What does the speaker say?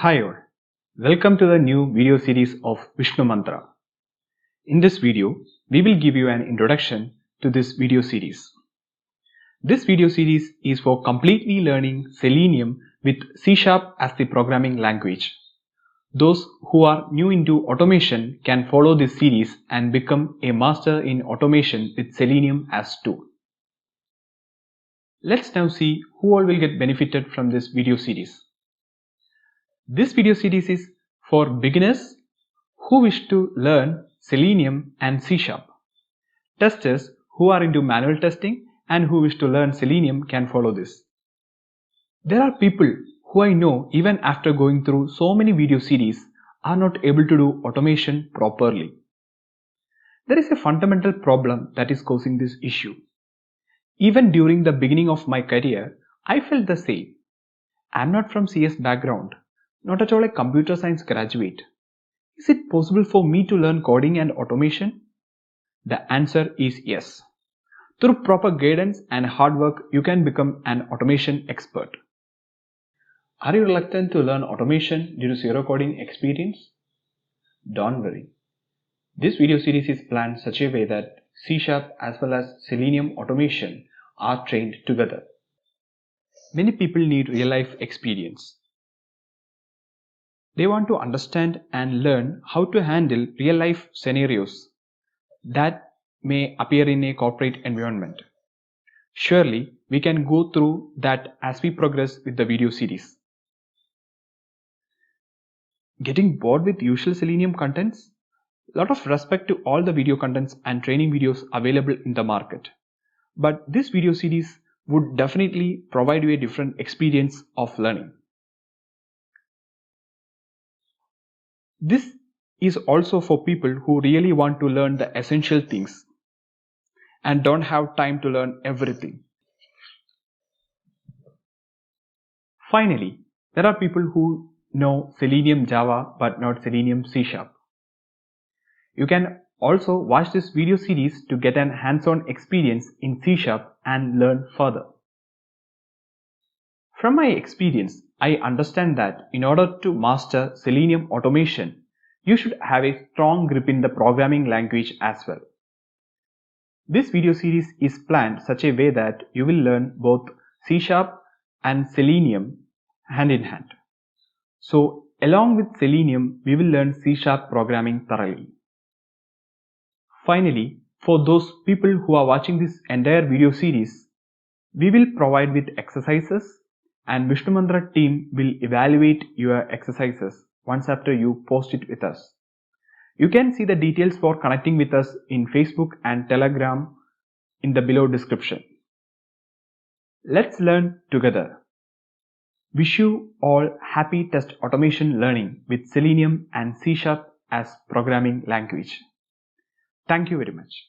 Hi all, welcome to the new video series of Vishnu Mantra. In this video, we will give you an introduction to this video series. This video series is for completely learning Selenium with C# as the programming language. Those who are new into automation can follow this series and become a master in automation with Selenium as tool. Let's now see who all will get benefited from this video series. This video series is for beginners who wish to learn Selenium and C#. Testers who are into manual testing and who wish to learn Selenium can follow this. There are people who I know even after going through so many video series are not able to do automation properly. There is a fundamental problem that is causing this issue. Even during the beginning of my career, I felt the same. I am not from CS background. Not at all a computer science graduate. Is it possible for me to learn coding and automation? The answer is yes. Through proper guidance and hard work, you can become an automation expert. Are you reluctant to learn automation due to zero coding experience? Don't worry. This video series is planned such a way that C# as well as Selenium automation are trained together. Many people need real-life experience. They want to understand and learn how to handle real-life scenarios that may appear in a corporate environment. Surely, we can go through that as we progress with the video series. Getting bored with usual Selenium contents? Lot of respect to all the video contents and training videos available in the market. But this video series would definitely provide you a different experience of learning. This is also for people who really want to learn the essential things and don't have time to learn everything. Finally, there are people who know Selenium Java but not Selenium C#. You can also watch this video series to get an hands-on experience in C# and learn further. From my experience, I understand that in order to master Selenium automation, you should have a strong grip in the programming language as well. This video series is planned such a way that you will learn both C# and Selenium hand in hand. So along with Selenium, we will learn C# programming thoroughly. Finally, for those people who are watching this entire video series, we will provide with exercises and Vishnu Mantra team will evaluate your exercises once after you post it with us. You can see the details for connecting with us in Facebook and Telegram in the below description. Let's learn together. Wish you all happy test automation learning with Selenium and C# as programming language. Thank you very much.